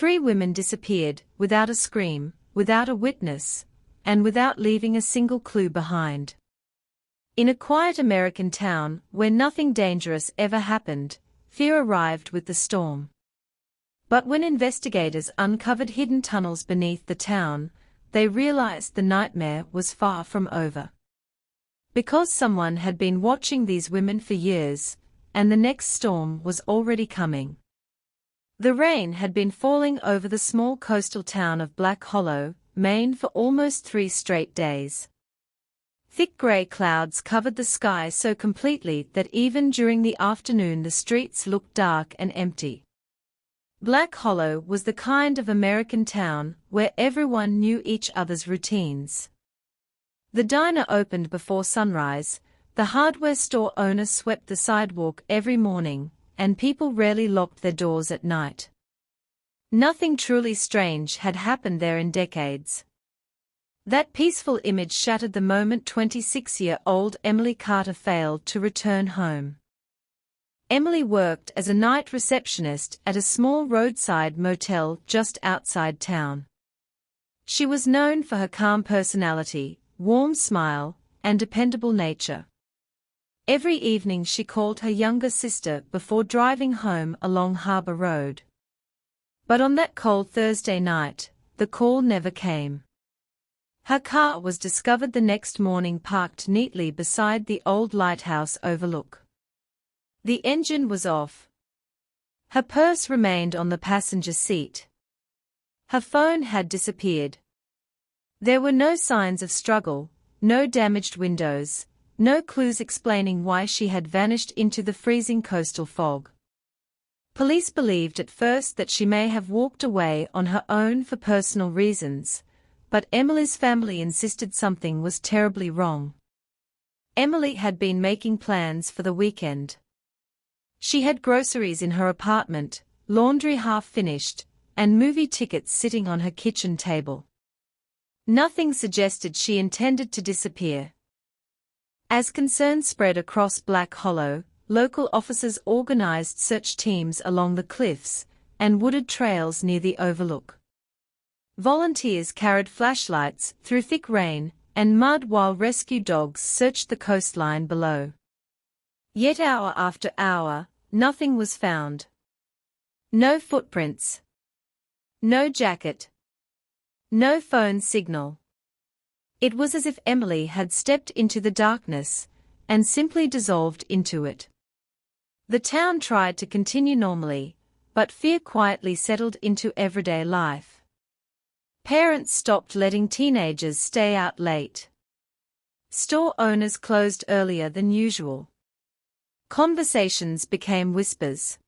3 women disappeared, without a scream, without a witness, and without leaving a single clue behind. In a quiet American town, where nothing dangerous ever happened, fear arrived with the storm. But when investigators uncovered hidden tunnels beneath the town, they realized the nightmare was far from over. Because someone had been watching these women for years, and the next storm was already coming. The rain had been falling over the small coastal town of Black Hollow, Maine for almost 3 straight days. Thick gray clouds covered the sky so completely that even during the afternoon the streets looked dark and empty. Black Hollow was the kind of American town where everyone knew each other's routines. The diner opened before sunrise, the hardware store owner swept the sidewalk every morning, and people rarely locked their doors at night. Nothing truly strange had happened there in decades. That peaceful image shattered the moment 26-year-old Emily Carter failed to return home. Emily worked as a night receptionist at a small roadside motel just outside town. She was known for her calm personality, warm smile, and dependable nature. Every evening she called her younger sister before driving home along Harbor Road. But on that cold Thursday night, the call never came. Her car was discovered the next morning parked neatly beside the old lighthouse overlook. The engine was off. Her purse remained on the passenger seat. Her phone had disappeared. There were no signs of struggle, no damaged windows, no clues explaining why she had vanished into the freezing coastal fog. Police believed at first that she may have walked away on her own for personal reasons, but Emily's family insisted something was terribly wrong. Emily had been making plans for the weekend. She had groceries in her apartment, laundry half finished, and movie tickets sitting on her kitchen table. Nothing suggested she intended to disappear. As concern spread across Black Hollow, local officers organized search teams along the cliffs and wooded trails near the overlook. Volunteers carried flashlights through thick rain and mud while rescue dogs searched the coastline below. Yet hour after hour, nothing was found. No footprints. No jacket. No phone signal. It was as if Emily had stepped into the darkness and simply dissolved into it. The town tried to continue normally, but fear quietly settled into everyday life. Parents stopped letting teenagers stay out late. Store owners closed earlier than usual. Conversations became whispers.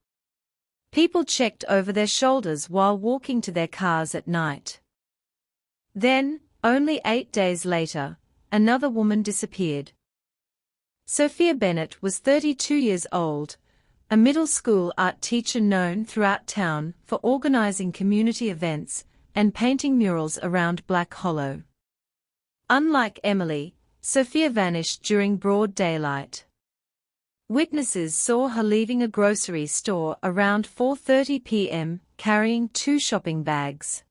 People checked over their shoulders while walking to their cars at night. Then, only 8 days later, another woman disappeared. Sophia Bennett was 32 years old, a middle school art teacher known throughout town for organizing community events and painting murals around Black Hollow. Unlike Emily, Sophia vanished during broad daylight. Witnesses saw her leaving a grocery store around 4:30 p.m., carrying 2 shopping bags.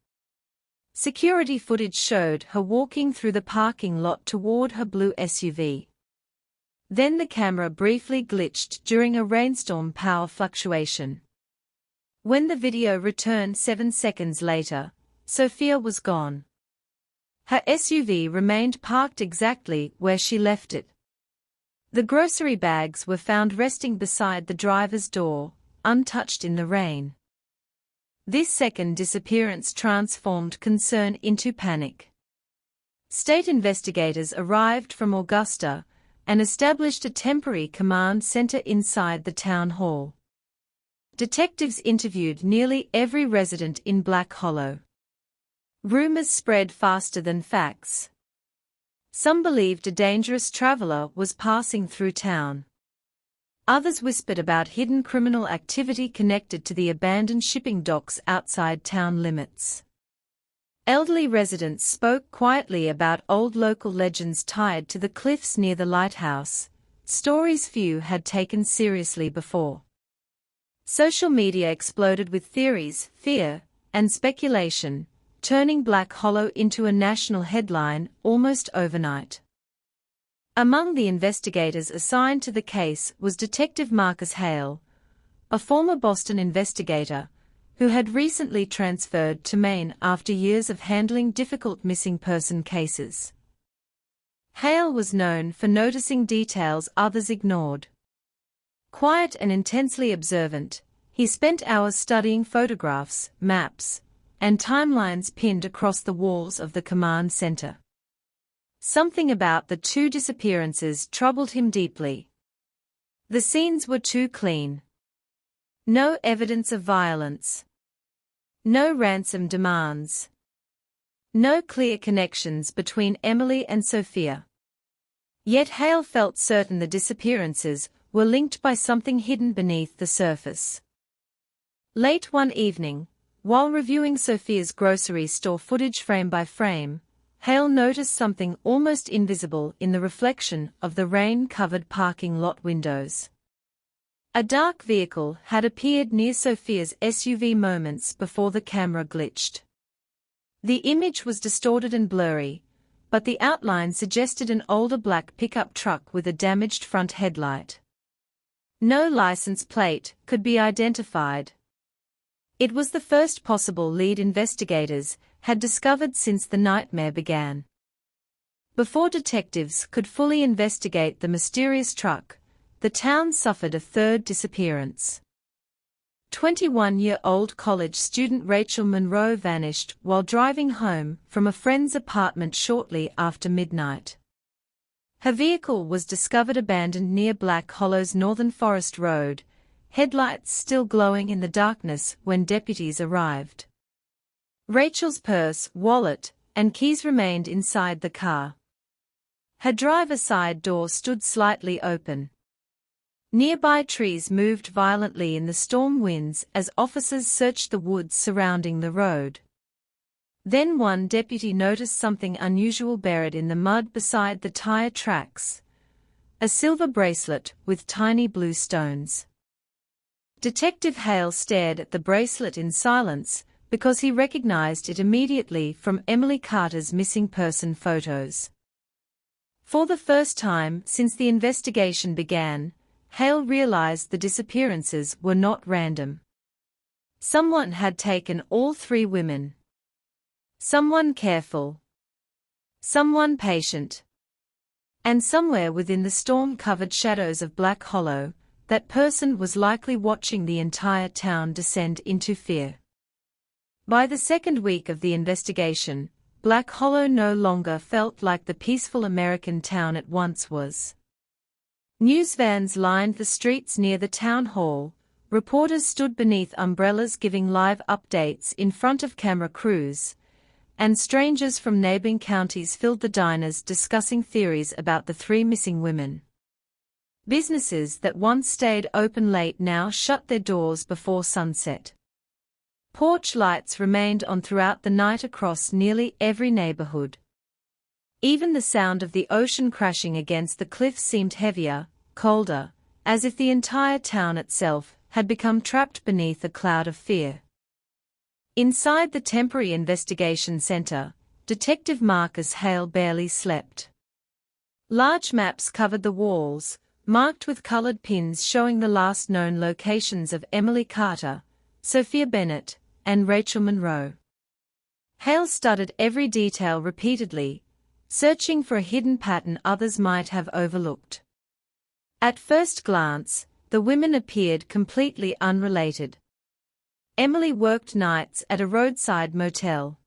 Security footage showed her walking through the parking lot toward her blue SUV. Then the camera briefly glitched during a rainstorm power fluctuation. When the video returned 7 seconds later, Sophia was gone. Her SUV remained parked exactly where she left it. The grocery bags were found resting beside the driver's door, untouched in the rain. This second disappearance transformed concern into panic. State investigators arrived from Augusta and established a temporary command center inside the town hall. Detectives interviewed nearly every resident in Black Hollow. Rumors spread faster than facts. Some believed a dangerous traveler was passing through town. Others whispered about hidden criminal activity connected to the abandoned shipping docks outside town limits. Elderly residents spoke quietly about old local legends tied to the cliffs near the lighthouse, stories few had taken seriously before. Social media exploded with theories, fear, and speculation, turning Black Hollow into a national headline almost overnight. Among the investigators assigned to the case was Detective Marcus Hale, a former Boston investigator, who had recently transferred to Maine after years of handling difficult missing person cases. Hale was known for noticing details others ignored. Quiet and intensely observant, he spent hours studying photographs, maps, and timelines pinned across the walls of the command center. Something about the two disappearances troubled him deeply. The scenes were too clean. No evidence of violence. No ransom demands. No clear connections between Emily and Sophia. Yet Hale felt certain the disappearances were linked by something hidden beneath the surface. Late one evening, while reviewing Sophia's grocery store footage frame by frame, Hale noticed something almost invisible in the reflection of the rain-covered parking lot windows. A dark vehicle had appeared near Sophia's SUV moments before the camera glitched. The image was distorted and blurry, but the outline suggested an older black pickup truck with a damaged front headlight. No license plate could be identified. It was the first possible lead investigators had discovered since the nightmare began. Before detectives could fully investigate the mysterious truck, the town suffered a third disappearance. 21-year-old college student Rachel Monroe vanished while driving home from a friend's apartment shortly after midnight. Her vehicle was discovered abandoned near Black Hollow's Northern Forest Road, headlights still glowing in the darkness when deputies arrived. Rachel's purse, wallet, and keys remained inside the car. Her driver's side door stood slightly open. Nearby trees moved violently in the storm winds as officers searched the woods surrounding the road. Then one deputy noticed something unusual buried in the mud beside the tire tracks: a silver bracelet with tiny blue stones. Detective Hale stared at the bracelet in silence because he recognized it immediately from Emily Carter's missing person photos. For the first time since the investigation began, Hale realized the disappearances were not random. Someone had taken all three women. Someone careful. Someone patient. And somewhere within the storm-covered shadows of Black Hollow, that person was likely watching the entire town descend into fear. By the second week of the investigation, Black Hollow no longer felt like the peaceful American town it once was. News vans lined the streets near the town hall, reporters stood beneath umbrellas giving live updates in front of camera crews, and strangers from neighboring counties filled the diners discussing theories about the three missing women. Businesses that once stayed open late now shut their doors before sunset. Porch lights remained on throughout the night across nearly every neighborhood. Even the sound of the ocean crashing against the cliffs seemed heavier, colder, as if the entire town itself had become trapped beneath a cloud of fear. Inside the temporary investigation center, Detective Marcus Hale barely slept. Large maps covered the walls, marked with colored pins showing the last known locations of Emily Carter, Sophia Bennett, and Rachel Monroe. Hale studied every detail repeatedly, searching for a hidden pattern others might have overlooked. At first glance, the women appeared completely unrelated. Emily worked nights at a roadside motel.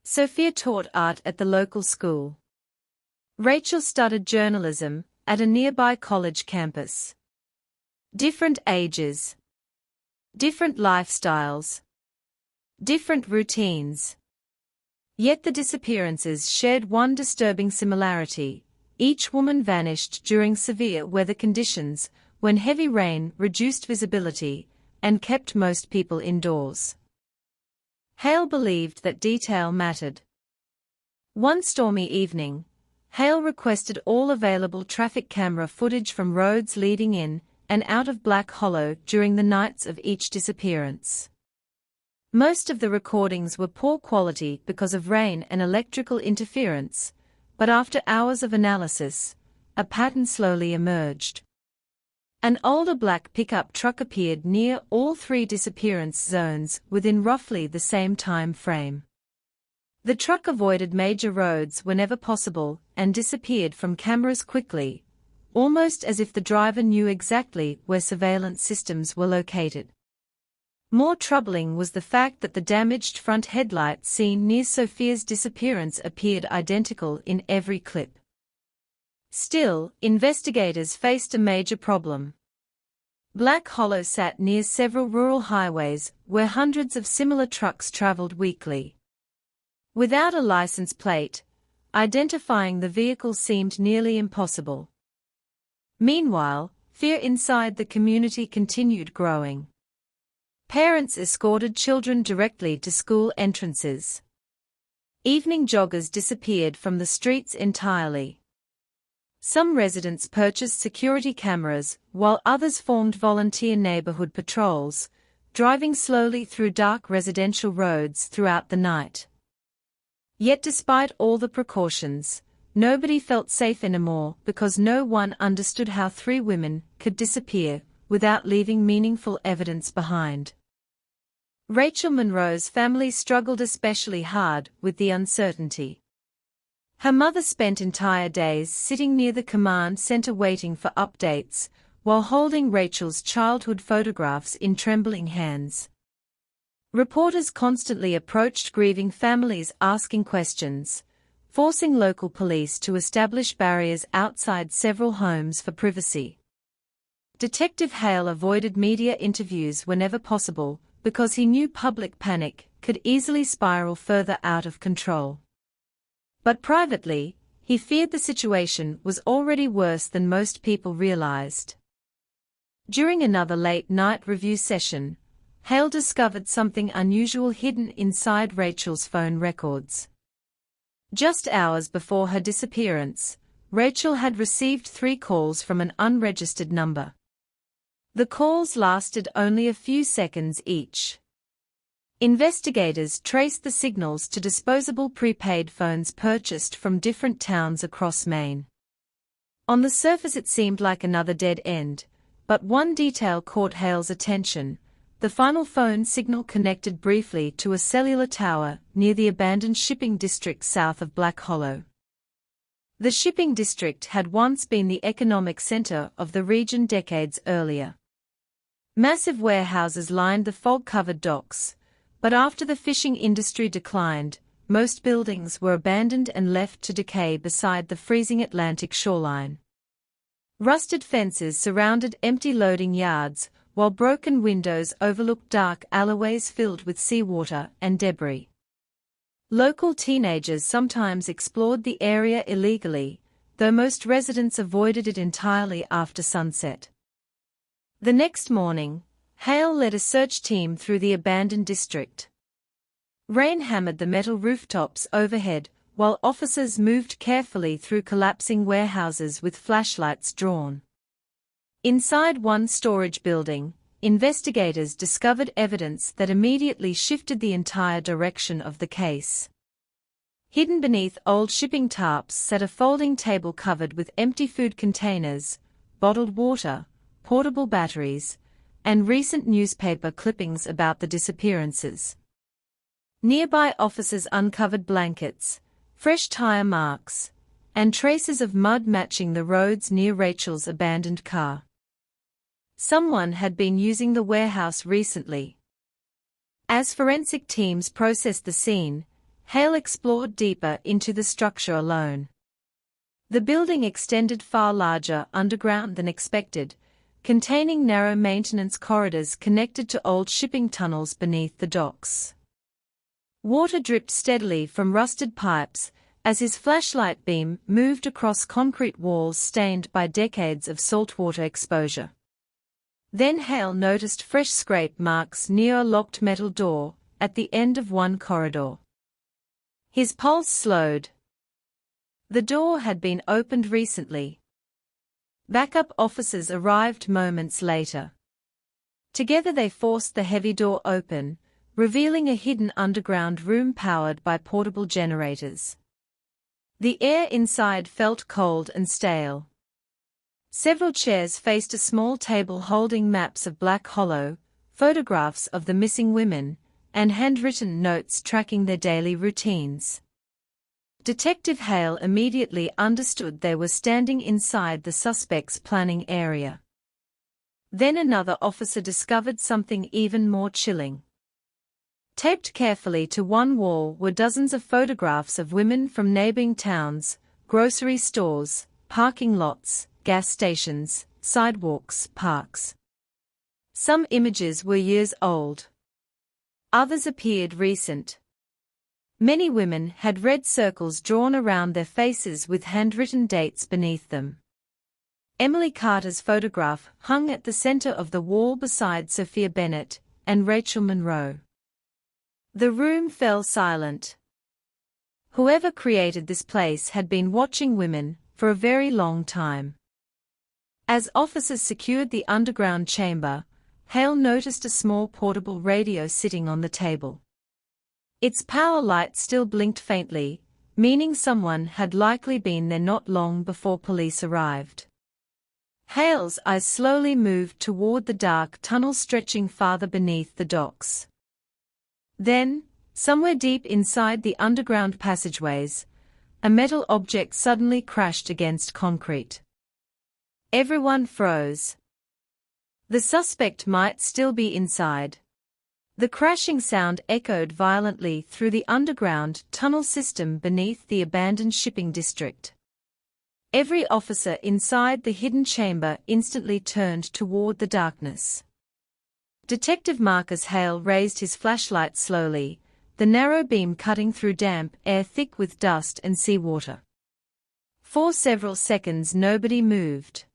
Sophia taught art at the local school. Rachel studied journalism at a nearby college campus. Different ages. Different lifestyles. Different routines. Yet the disappearances shared one disturbing similarity: each woman vanished during severe weather conditions, when heavy rain reduced visibility and kept most people indoors. Hale believed that detail mattered. One stormy evening, Hale requested all available traffic camera footage from roads leading in and out of Black Hollow during the nights of each disappearance. Most of the recordings were poor quality because of rain and electrical interference, but after hours of analysis, a pattern slowly emerged. An older black pickup truck appeared near all three disappearance zones within roughly the same time frame. The truck avoided major roads whenever possible and disappeared from cameras quickly, almost as if the driver knew exactly where surveillance systems were located. More troubling was the fact that the damaged front headlights seen near Sophia's disappearance appeared identical in every clip. Still, investigators faced a major problem. Black Hollow sat near several rural highways where hundreds of similar trucks traveled weekly. Without a license plate, identifying the vehicle seemed nearly impossible. Meanwhile, fear inside the community continued growing. Parents escorted children directly to school entrances. Evening joggers disappeared from the streets entirely. Some residents purchased security cameras, while others formed volunteer neighborhood patrols, driving slowly through dark residential roads throughout the night. Yet despite all the precautions, nobody felt safe anymore because no one understood how three women could disappear without leaving meaningful evidence behind. Rachel Monroe's family struggled especially hard with the uncertainty. Her mother spent entire days sitting near the command center waiting for updates, while holding Rachel's childhood photographs in trembling hands. Reporters constantly approached grieving families asking questions, forcing local police to establish barriers outside several homes for privacy. Detective Hale avoided media interviews whenever possible because he knew public panic could easily spiral further out of control. But privately, he feared the situation was already worse than most people realized. During another late-night review session, Hale discovered something unusual hidden inside Rachel's phone records. Just hours before her disappearance, Rachel had received 3 calls from an unregistered number. The calls lasted only a few seconds each. Investigators traced the signals to disposable prepaid phones purchased from different towns across Maine. On the surface it seemed like another dead end, but one detail caught Hale's attention. The final phone signal connected briefly to a cellular tower near the abandoned shipping district south of Black Hollow. The shipping district had once been the economic center of the region decades earlier. Massive warehouses lined the fog-covered docks, but after the fishing industry declined, most buildings were abandoned and left to decay beside the freezing Atlantic shoreline. Rusted fences surrounded empty loading yards, while broken windows overlooked dark alleyways filled with seawater and debris. Local teenagers sometimes explored the area illegally, though most residents avoided it entirely after sunset. The next morning, Hale led a search team through the abandoned district. Rain hammered the metal rooftops overhead, while officers moved carefully through collapsing warehouses with flashlights drawn. Inside one storage building, investigators discovered evidence that immediately shifted the entire direction of the case. Hidden beneath old shipping tarps sat a folding table covered with empty food containers, bottled water, portable batteries, and recent newspaper clippings about the disappearances. Nearby officers uncovered blankets, fresh tire marks, and traces of mud matching the roads near Rachel's abandoned car. Someone had been using the warehouse recently. As forensic teams processed the scene, Hale explored deeper into the structure alone. The building extended far larger underground than expected, containing narrow maintenance corridors connected to old shipping tunnels beneath the docks. Water dripped steadily from rusted pipes as his flashlight beam moved across concrete walls stained by decades of saltwater exposure. Then Hale noticed fresh scrape marks near a locked metal door at the end of one corridor. His pulse slowed. The door had been opened recently. Backup officers arrived moments later. Together they forced the heavy door open, revealing a hidden underground room powered by portable generators. The air inside felt cold and stale. Several chairs faced a small table holding maps of Black Hollow, photographs of the missing women, and handwritten notes tracking their daily routines. Detective Hale immediately understood they were standing inside the suspect's planning area. Then another officer discovered something even more chilling. Taped carefully to one wall were dozens of photographs of women from neighboring towns, grocery stores, parking lots, gas stations, sidewalks, parks. Some images were years old. Others appeared recent. Many women had red circles drawn around their faces with handwritten dates beneath them. Emily Carter's photograph hung at the center of the wall beside Sophia Bennett and Rachel Monroe. The room fell silent. Whoever created this place had been watching women for a very long time. As officers secured the underground chamber, Hale noticed a small portable radio sitting on the table. Its power light still blinked faintly, meaning someone had likely been there not long before police arrived. Hale's eyes slowly moved toward the dark tunnel stretching farther beneath the docks. Then, somewhere deep inside the underground passageways, a metal object suddenly crashed against concrete. Everyone froze. The suspect might still be inside. The crashing sound echoed violently through the underground tunnel system beneath the abandoned shipping district. Every officer inside the hidden chamber instantly turned toward the darkness. Detective Marcus Hale raised his flashlight slowly, the narrow beam cutting through damp air thick with dust and seawater. For several seconds nobody moved.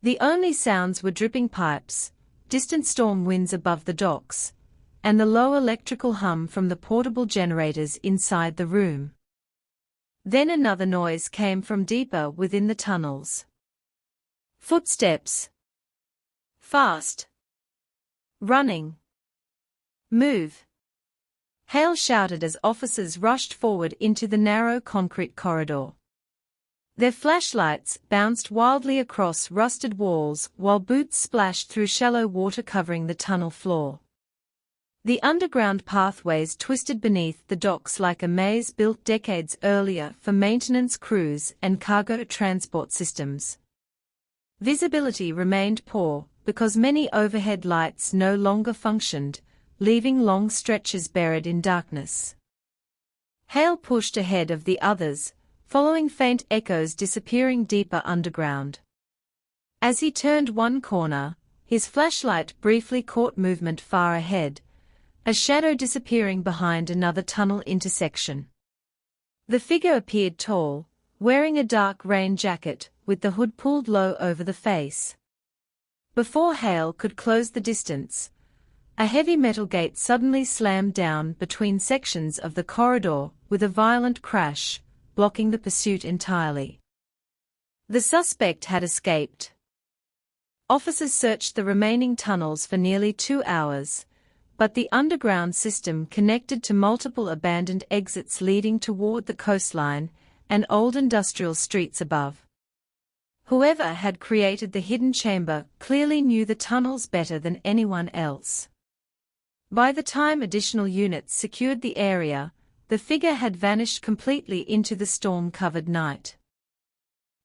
The only sounds were dripping pipes, distant storm winds above the docks, and the low electrical hum from the portable generators inside the room. Then another noise came from deeper within the tunnels. Footsteps. Fast. Running. Move. Hale shouted as officers rushed forward into the narrow concrete corridor. Their flashlights bounced wildly across rusted walls while boots splashed through shallow water covering the tunnel floor. The underground pathways twisted beneath the docks like a maze built decades earlier for maintenance crews and cargo transport systems. Visibility remained poor because many overhead lights no longer functioned, leaving long stretches buried in darkness. Hale pushed ahead of the others, following faint echoes disappearing deeper underground. As he turned one corner, his flashlight briefly caught movement far ahead, a shadow disappearing behind another tunnel intersection. The figure appeared tall, wearing a dark rain jacket with the hood pulled low over the face. Before Hale could close the distance, a heavy metal gate suddenly slammed down between sections of the corridor with a violent crash, blocking the pursuit entirely. The suspect had escaped. Officers searched the remaining tunnels for nearly 2 hours, but the underground system connected to multiple abandoned exits leading toward the coastline and old industrial streets above. Whoever had created the hidden chamber clearly knew the tunnels better than anyone else. By the time additional units secured the area, the figure had vanished completely into the storm-covered night.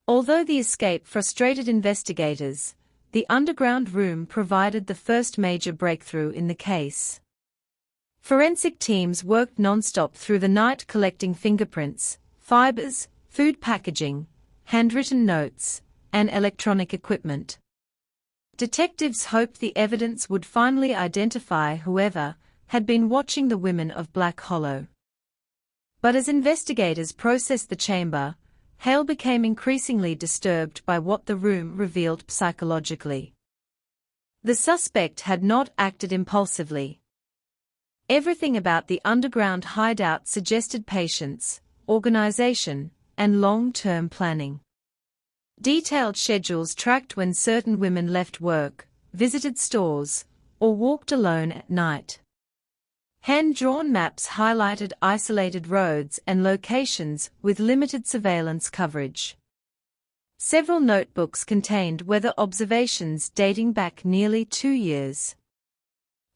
Although the escape frustrated investigators, the underground room provided the first major breakthrough in the case. Forensic teams worked non-stop through the night collecting fingerprints, fibers, food packaging, handwritten notes, and electronic equipment. Detectives hoped the evidence would finally identify whoever had been watching the women of Black Hollow. But as investigators processed the chamber, Hale became increasingly disturbed by what the room revealed psychologically. The suspect had not acted impulsively. Everything about the underground hideout suggested patience, organization, and long-term planning. Detailed schedules tracked when certain women left work, visited stores, or walked alone at night. Hand-drawn maps highlighted isolated roads and locations with limited surveillance coverage. Several notebooks contained weather observations dating back nearly 2 years.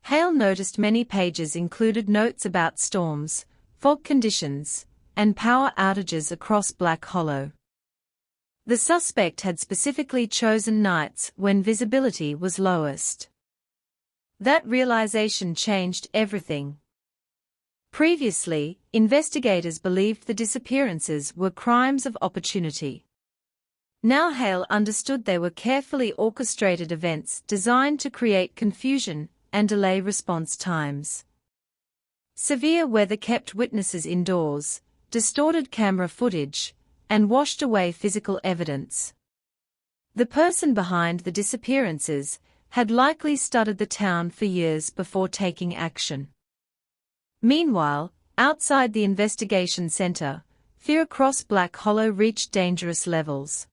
Hale noticed many pages included notes about storms, fog conditions, and power outages across Black Hollow. The suspect had specifically chosen nights when visibility was lowest. That realization changed everything. Previously, investigators believed the disappearances were crimes of opportunity. Now Hale understood they were carefully orchestrated events designed to create confusion and delay response times. Severe weather kept witnesses indoors, distorted camera footage, and washed away physical evidence. The person behind the disappearances had likely studied the town for years before taking action. Meanwhile, outside the investigation center, fear across Black Hollow reached dangerous levels.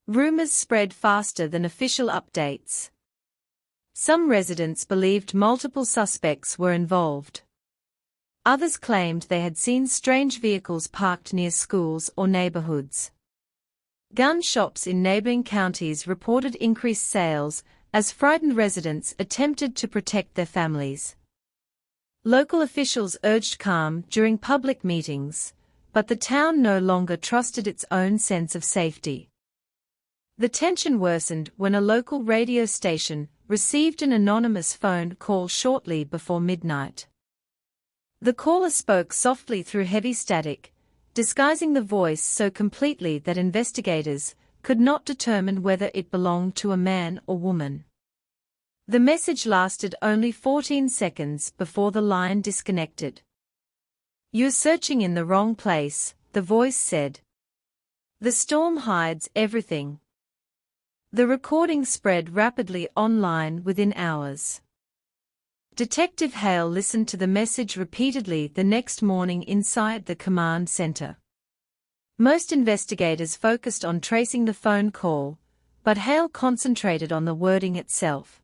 Rumors spread faster than official updates. Some residents believed multiple suspects were involved. Others claimed they had seen strange vehicles parked near schools or neighborhoods. Gun shops in neighboring counties reported increased sales as frightened residents attempted to protect their families. Local officials urged calm during public meetings, but the town no longer trusted its own sense of safety. The tension worsened when a local radio station received an anonymous phone call shortly before midnight. The caller spoke softly through heavy static, disguising the voice so completely that investigators could not determine whether it belonged to a man or woman. The message lasted only 14 seconds before the line disconnected. "You're searching in the wrong place," the voice said. "The storm hides everything." The recording spread rapidly online within hours. Detective Hale listened to the message repeatedly the next morning inside the command center. Most investigators focused on tracing the phone call, but Hale concentrated on the wording itself.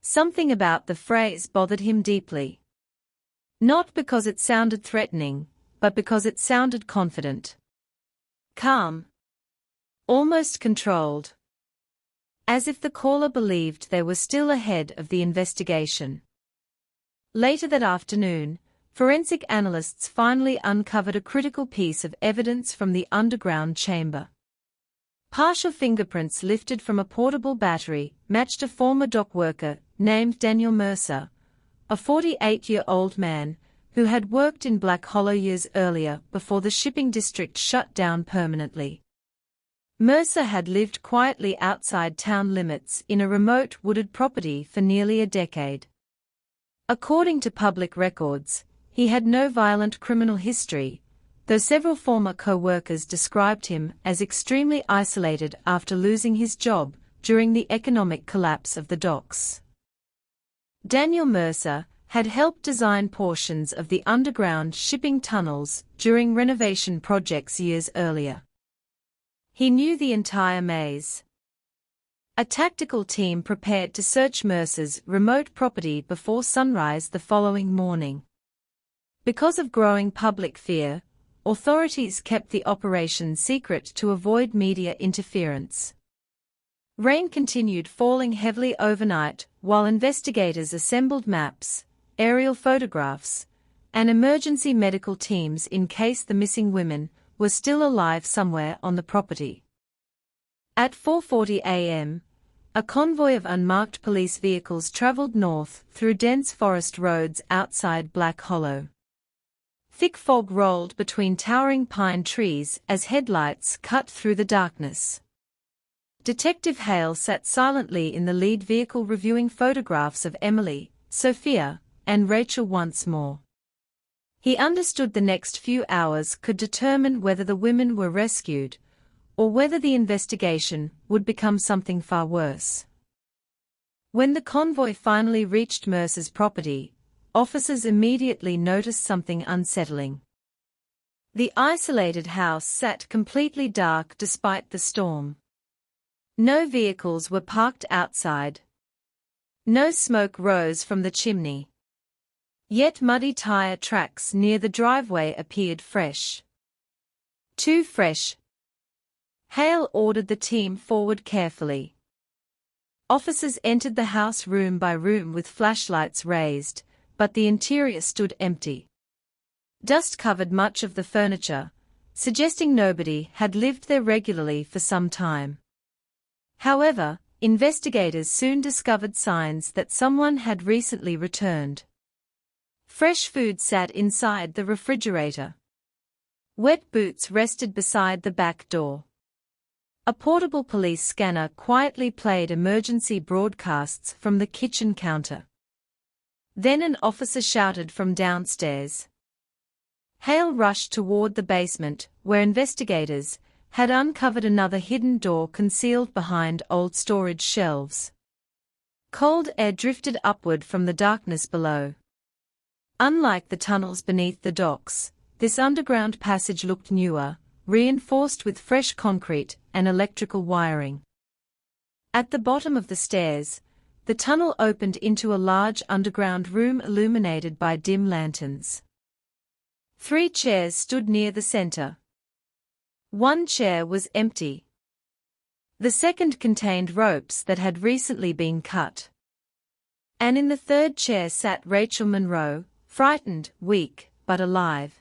Something about the phrase bothered him deeply. Not because it sounded threatening, but because it sounded confident. Calm. Almost controlled. As if the caller believed they were still ahead of the investigation. Later that afternoon, forensic analysts finally uncovered a critical piece of evidence from the underground chamber. Partial fingerprints lifted from a portable battery matched a former dock worker named Daniel Mercer, a 48-year-old man who had worked in Black Hollow years earlier before the shipping district shut down permanently. Mercer had lived quietly outside town limits in a remote wooded property for nearly a decade. According to public records, he had no violent criminal history, though several former co-workers described him as extremely isolated after losing his job during the economic collapse of the docks. Daniel Mercer had helped design portions of the underground shipping tunnels during renovation projects years earlier. He knew the entire maze. A tactical team prepared to search Mercer's remote property before sunrise the following morning. Because of growing public fear, authorities kept the operation secret to avoid media interference. Rain continued falling heavily overnight while investigators assembled maps, aerial photographs, and emergency medical teams in case the missing women were still alive somewhere on the property. At 4:40 a.m., a convoy of unmarked police vehicles traveled north through dense forest roads outside Black Hollow. Thick fog rolled between towering pine trees as headlights cut through the darkness. Detective Hale sat silently in the lead vehicle reviewing photographs of Emily, Sophia, and Rachel once more. He understood the next few hours could determine whether the women were rescued, or whether the investigation would become something far worse. When the convoy finally reached Mercer's property, officers immediately noticed something unsettling. The isolated house sat completely dark despite the storm. No vehicles were parked outside. No smoke rose from the chimney. Yet muddy tire tracks near the driveway appeared fresh. Too fresh. Hale ordered the team forward carefully. Officers entered the house room by room with flashlights raised, but the interior stood empty. Dust covered much of the furniture, suggesting nobody had lived there regularly for some time. However, investigators soon discovered signs that someone had recently returned. Fresh food sat inside the refrigerator. Wet boots rested beside the back door. A portable police scanner quietly played emergency broadcasts from the kitchen counter. Then an officer shouted from downstairs. Hale rushed toward the basement, where investigators had uncovered another hidden door concealed behind old storage shelves. Cold air drifted upward from the darkness below. Unlike the tunnels beneath the docks, this underground passage looked newer, reinforced with fresh concrete and electrical wiring. At the bottom of the stairs, the tunnel opened into a large underground room illuminated by dim lanterns. 3 chairs stood near the center. One chair was empty. The second contained ropes that had recently been cut. And in the third chair sat Rachel Monroe, frightened, weak, but alive.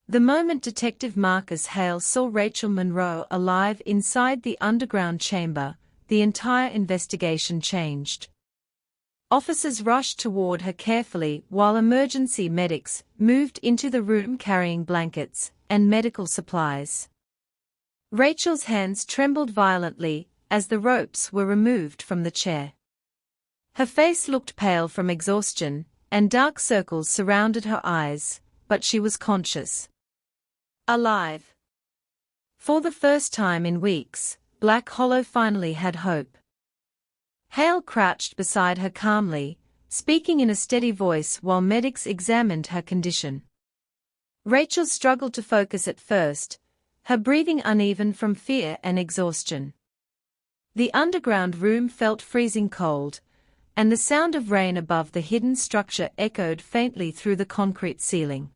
The moment Detective Marcus Hale saw Rachel Monroe alive inside the underground chamber, the entire investigation changed. Officers rushed toward her carefully while emergency medics moved into the room carrying blankets and medical supplies. Rachel's hands trembled violently as the ropes were removed from the chair. Her face looked pale from exhaustion, and dark circles surrounded her eyes, but she was conscious. Alive. For the first time in weeks, Black Hollow finally had hope. Hale crouched beside her calmly, speaking in a steady voice while medics examined her condition. Rachel struggled to focus at first, her breathing uneven from fear and exhaustion. The underground room felt freezing cold, and the sound of rain above the hidden structure echoed faintly through the concrete ceiling.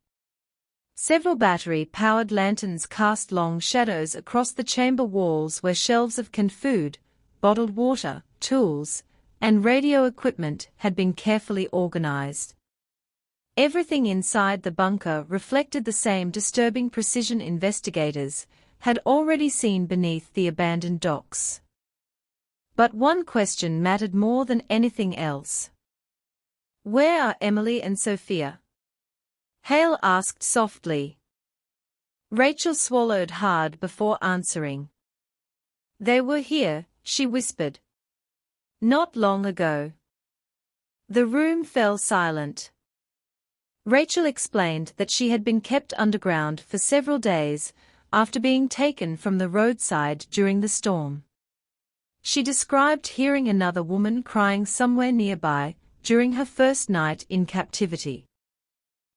Several battery-powered lanterns cast long shadows across the chamber walls where shelves of canned food, bottled water, tools, and radio equipment had been carefully organized. Everything inside the bunker reflected the same disturbing precision investigators had already seen beneath the abandoned docks. But one question mattered more than anything else. Where are Emily and Sophia? Hale asked softly. Rachel swallowed hard before answering. They were here, she whispered. Not long ago. The room fell silent. Rachel explained that she had been kept underground for several days after being taken from the roadside during the storm. She described hearing another woman crying somewhere nearby during her first night in captivity.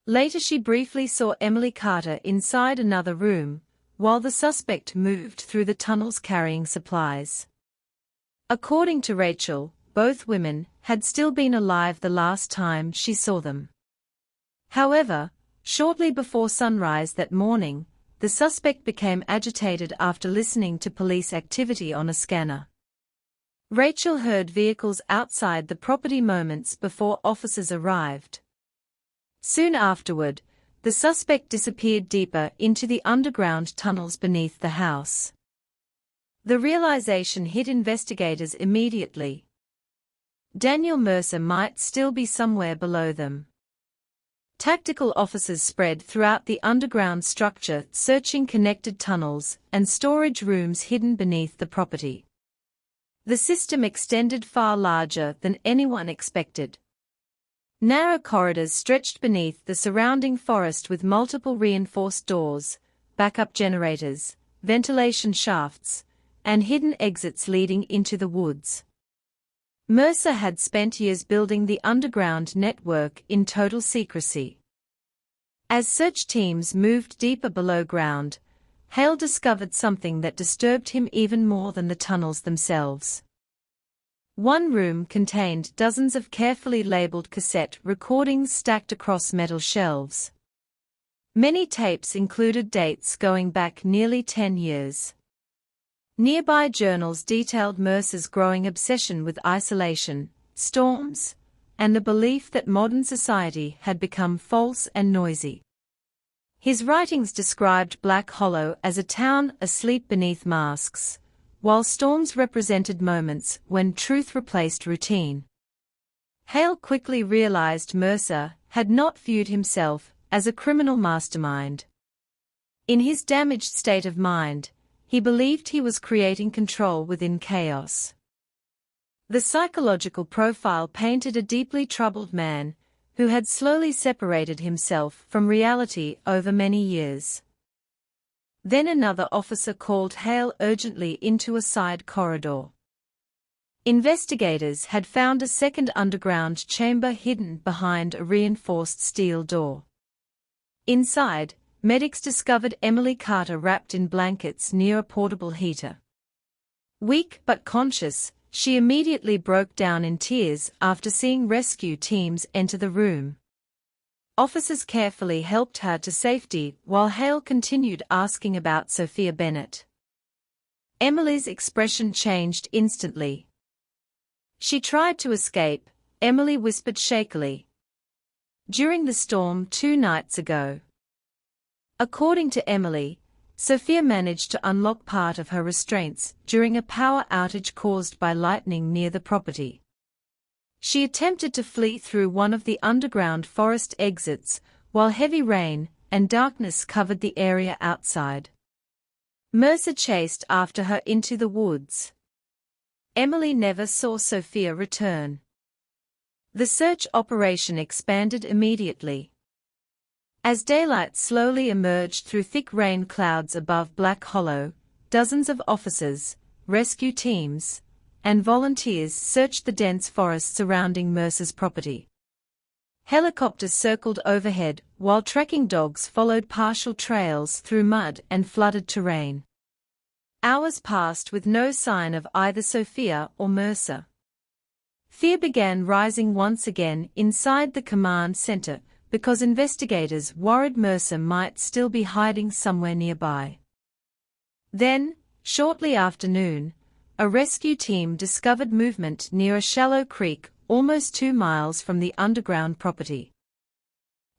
Later she briefly saw Emily Carter inside another room, while the suspect moved through the tunnels carrying supplies. According to Rachel, both women had still been alive the last time she saw them. However, shortly before sunrise that morning, the suspect became agitated after listening to police activity on a scanner. Rachel heard vehicles outside the property moments before officers arrived. Soon afterward, the suspect disappeared deeper into the underground tunnels beneath the house. The realization hit investigators immediately. Daniel Mercer might still be somewhere below them. Tactical officers spread throughout the underground structure searching connected tunnels and storage rooms hidden beneath the property. The system extended far larger than anyone expected. Narrow corridors stretched beneath the surrounding forest with multiple reinforced doors, backup generators, ventilation shafts, and hidden exits leading into the woods. Mercer had spent years building the underground network in total secrecy. As search teams moved deeper below ground, Hale discovered something that disturbed him even more than the tunnels themselves. One room contained dozens of carefully labeled cassette recordings stacked across metal shelves. Many tapes included dates going back nearly 10 years. Nearby journals detailed Mercer's growing obsession with isolation, storms, and the belief that modern society had become false and noisy. His writings described Black Hollow as a town asleep beneath masks, while storms represented moments when truth replaced routine. Hale quickly realized Mercer had not viewed himself as a criminal mastermind. In his damaged state of mind, he believed he was creating control within chaos. The psychological profile painted a deeply troubled man who had slowly separated himself from reality over many years. Then another officer called Hale urgently into a side corridor. Investigators had found a second underground chamber hidden behind a reinforced steel door. Inside, medics discovered Emily Carter wrapped in blankets near a portable heater. Weak but conscious, she immediately broke down in tears after seeing rescue teams enter the room. Officers carefully helped her to safety while Hale continued asking about Sophia Bennett. Emily's expression changed instantly. "She tried to escape," Emily whispered shakily. "During the storm 2 nights ago." According to Emily, Sophia managed to unlock part of her restraints during a power outage caused by lightning near the property. She attempted to flee through one of the underground forest exits, while heavy rain and darkness covered the area outside. Mercer chased after her into the woods. Emily never saw Sophia return. The search operation expanded immediately. As daylight slowly emerged through thick rain clouds above Black Hollow, dozens of officers, rescue teams, and volunteers searched the dense forest surrounding Mercer's property. Helicopters circled overhead, while tracking dogs followed partial trails through mud and flooded terrain. Hours passed with no sign of either Sophia or Mercer. Fear began rising once again inside the command center, because investigators worried Mercer might still be hiding somewhere nearby. Then, shortly after noon, a rescue team discovered movement near a shallow creek almost 2 miles from the underground property.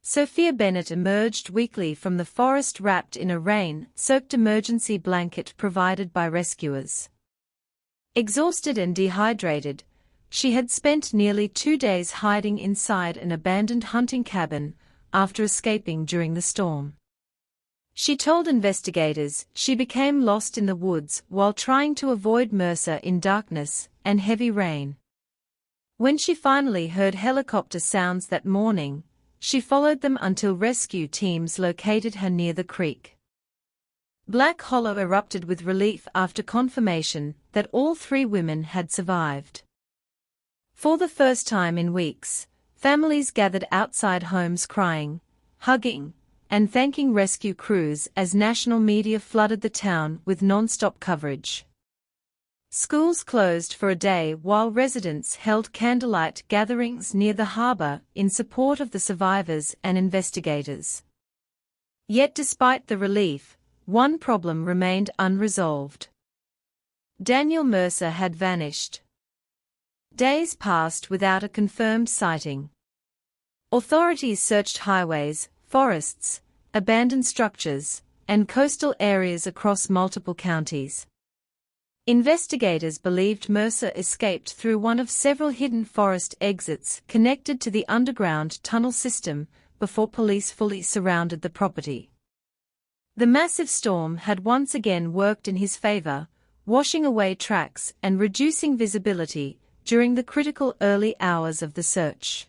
Sophia Bennett emerged weakly from the forest wrapped in a rain-soaked emergency blanket provided by rescuers. Exhausted and dehydrated, she had spent nearly 2 days hiding inside an abandoned hunting cabin after escaping during the storm. She told investigators she became lost in the woods while trying to avoid Mercer in darkness and heavy rain. When she finally heard helicopter sounds that morning, she followed them until rescue teams located her near the creek. Black Hollow erupted with relief after confirmation that all 3 women had survived. For the first time in weeks, families gathered outside homes crying, hugging, and thanking rescue crews as national media flooded the town with non-stop coverage. Schools closed for a day while residents held candlelight gatherings near the harbor in support of the survivors and investigators. Yet despite the relief, one problem remained unresolved. Daniel Mercer had vanished. Days passed without a confirmed sighting. Authorities searched highways, forests, abandoned structures, and coastal areas across multiple counties. Investigators believed Mercer escaped through one of several hidden forest exits connected to the underground tunnel system before police fully surrounded the property. The massive storm had once again worked in his favor, washing away tracks and reducing visibility during the critical early hours of the search.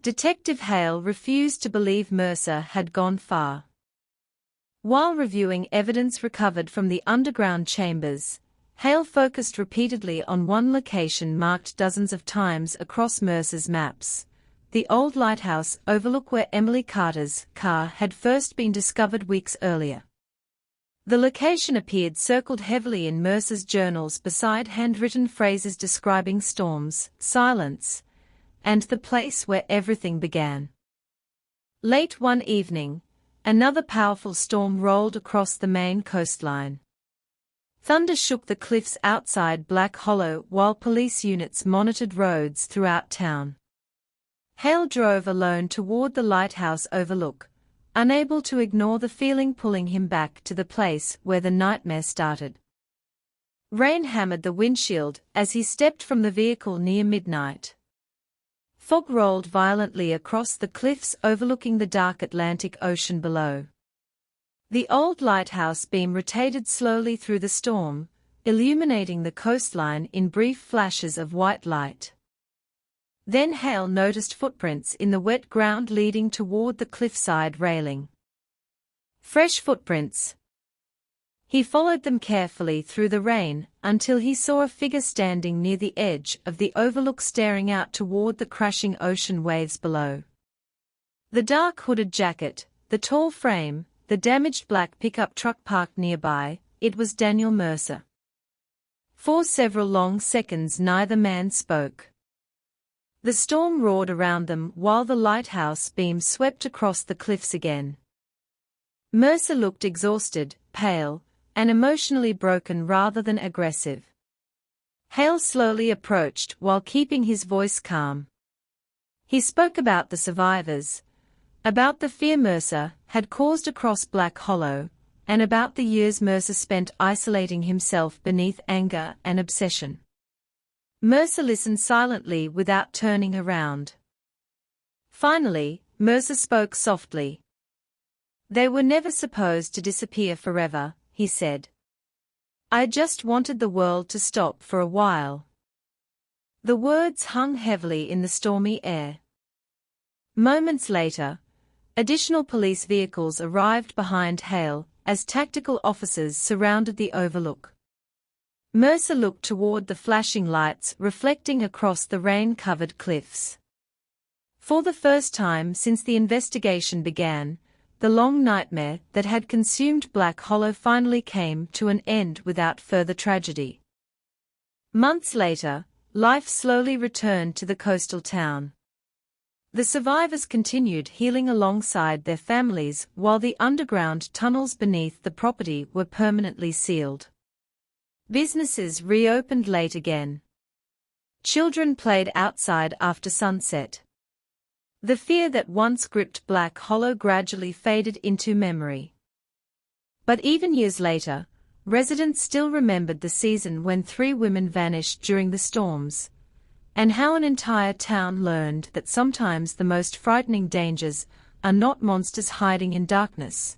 Detective Hale refused to believe Mercer had gone far. While reviewing evidence recovered from the underground chambers, Hale focused repeatedly on one location marked dozens of times across Mercer's maps: the old lighthouse overlook where Emily Carter's car had first been discovered weeks earlier. The location appeared circled heavily in Mercer's journals beside handwritten phrases describing storms, silence, and the place where everything began. Late one evening, another powerful storm rolled across the Maine coastline. Thunder shook the cliffs outside Black Hollow while police units monitored roads throughout town. Hale drove alone toward the lighthouse overlook, unable to ignore the feeling pulling him back to the place where the nightmare started. Rain hammered the windshield as he stepped from the vehicle near midnight. Fog rolled violently across the cliffs overlooking the dark Atlantic Ocean below. The old lighthouse beam rotated slowly through the storm, illuminating the coastline in brief flashes of white light. Then Hale noticed footprints in the wet ground leading toward the cliffside railing. Fresh footprints. He followed them carefully through the rain until he saw a figure standing near the edge of the overlook staring out toward the crashing ocean waves below. The dark hooded jacket, the tall frame, the damaged black pickup truck parked nearby, it was Daniel Mercer. For several long seconds neither man spoke. The storm roared around them while the lighthouse beam swept across the cliffs again. Mercer looked exhausted, pale, and emotionally broken rather than aggressive. Hale slowly approached while keeping his voice calm. He spoke about the survivors, about the fear Mercer had caused across Black Hollow, and about the years Mercer spent isolating himself beneath anger and obsession. Mercer listened silently without turning around. Finally, Mercer spoke softly. "They were never supposed to disappear forever," he said. "I just wanted the world to stop for a while." The words hung heavily in the stormy air. Moments later, additional police vehicles arrived behind Hale as tactical officers surrounded the overlook. Mercer looked toward the flashing lights reflecting across the rain-covered cliffs. For the first time since the investigation began, the long nightmare that had consumed Black Hollow finally came to an end without further tragedy. Months later, life slowly returned to the coastal town. The survivors continued healing alongside their families while the underground tunnels beneath the property were permanently sealed. Businesses reopened late again. Children played outside after sunset. The fear that once gripped Black Hollow gradually faded into memory. But even years later, residents still remembered the season when 3 women vanished during the storms, and how an entire town learned that sometimes the most frightening dangers are not monsters hiding in darkness,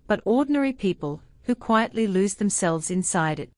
but ordinary people who quietly lose themselves inside it.